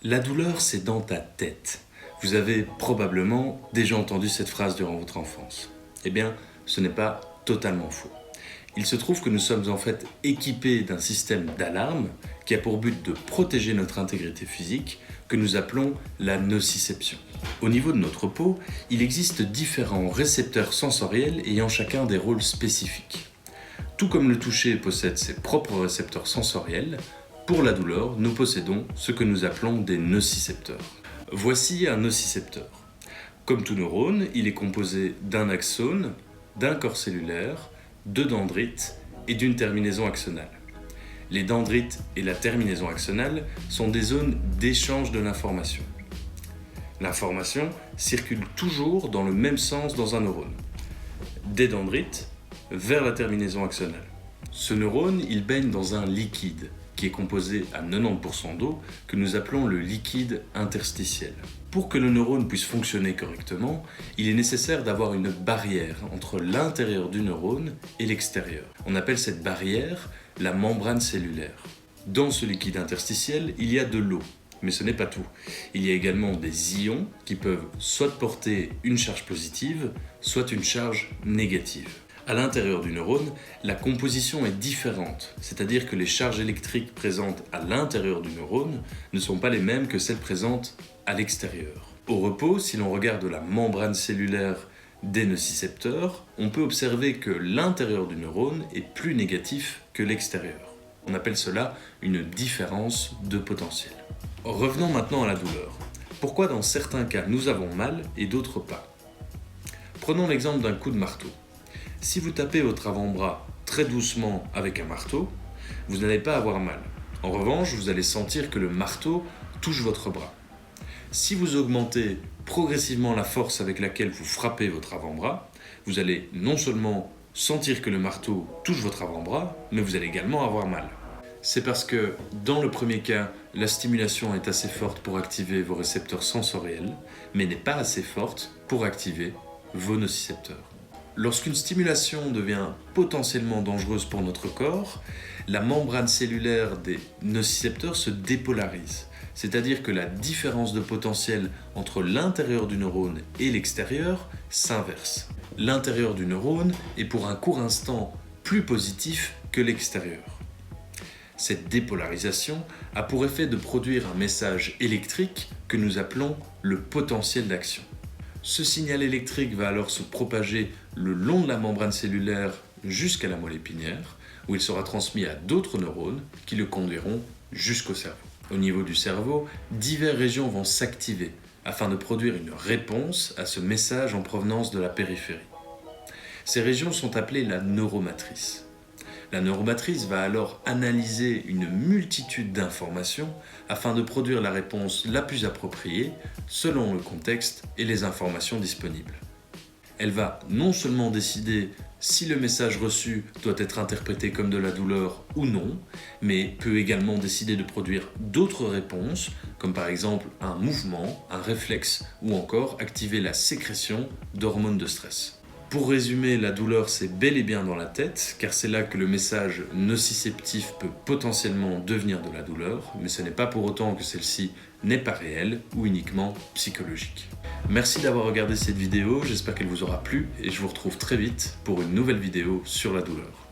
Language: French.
La douleur, c'est dans ta tête. Vous avez probablement déjà entendu cette phrase durant votre enfance. Eh bien, ce n'est pas totalement faux. Il se trouve que nous sommes en fait équipés d'un système d'alarme qui a pour but de protéger notre intégrité physique, que nous appelons la nociception. Au niveau de notre peau, il existe différents récepteurs sensoriels ayant chacun des rôles spécifiques. Tout comme le toucher possède ses propres récepteurs sensoriels, pour la douleur, nous possédons ce que nous appelons des nocicepteurs. Voici un nocicepteur. Comme tout neurone, il est composé d'un axone, d'un corps cellulaire, de dendrites et d'une terminaison axonale. Les dendrites et la terminaison axonale sont des zones d'échange de l'information. L'information circule toujours dans le même sens dans un neurone. Des dendrites vers la terminaison axonale. Ce neurone, il baigne dans un liquide qui est composé à 90% d'eau, que nous appelons le liquide interstitiel. Pour que le neurone puisse fonctionner correctement, il est nécessaire d'avoir une barrière entre l'intérieur du neurone et l'extérieur. On appelle cette barrière la membrane cellulaire. Dans ce liquide interstitiel, il y a de l'eau, mais ce n'est pas tout. Il y a également des ions qui peuvent soit porter une charge positive, soit une charge négative. À l'intérieur du neurone, la composition est différente, c'est-à-dire que les charges électriques présentes à l'intérieur du neurone ne sont pas les mêmes que celles présentes à l'extérieur. Au repos, si l'on regarde la membrane cellulaire des nocicepteurs, on peut observer que l'intérieur du neurone est plus négatif que l'extérieur. On appelle cela une différence de potentiel. Revenons maintenant à la douleur. Pourquoi dans certains cas nous avons mal et d'autres pas? Prenons l'exemple d'un coup de marteau. Si vous tapez votre avant-bras très doucement avec un marteau, vous n'allez pas avoir mal. En revanche, vous allez sentir que le marteau touche votre bras. Si vous augmentez progressivement la force avec laquelle vous frappez votre avant-bras, vous allez non seulement sentir que le marteau touche votre avant-bras, mais vous allez également avoir mal. C'est parce que, dans le premier cas, la stimulation est assez forte pour activer vos récepteurs sensoriels, mais n'est pas assez forte pour activer vos nocicepteurs. Lorsqu'une stimulation devient potentiellement dangereuse pour notre corps, la membrane cellulaire des nocicepteurs se dépolarise. C'est-à-dire que la différence de potentiel entre l'intérieur du neurone et l'extérieur s'inverse. L'intérieur du neurone est pour un court instant plus positif que l'extérieur. Cette dépolarisation a pour effet de produire un message électrique que nous appelons le potentiel d'action. Ce signal électrique va alors se propager le long de la membrane cellulaire jusqu'à la moelle épinière, où il sera transmis à d'autres neurones qui le conduiront jusqu'au cerveau. Au niveau du cerveau, diverses régions vont s'activer afin de produire une réponse à ce message en provenance de la périphérie. Ces régions sont appelées la neuromatrice. La neuromatrice va alors analyser une multitude d'informations afin de produire la réponse la plus appropriée selon le contexte et les informations disponibles. Elle va non seulement décider si le message reçu doit être interprété comme de la douleur ou non, mais peut également décider de produire d'autres réponses, comme par exemple un mouvement, un réflexe ou encore activer la sécrétion d'hormones de stress. Pour résumer, la douleur c'est bel et bien dans la tête, car c'est là que le message nociceptif peut potentiellement devenir de la douleur, mais ce n'est pas pour autant que celle-ci n'est pas réelle ou uniquement psychologique. Merci d'avoir regardé cette vidéo, j'espère qu'elle vous aura plu et je vous retrouve très vite pour une nouvelle vidéo sur la douleur.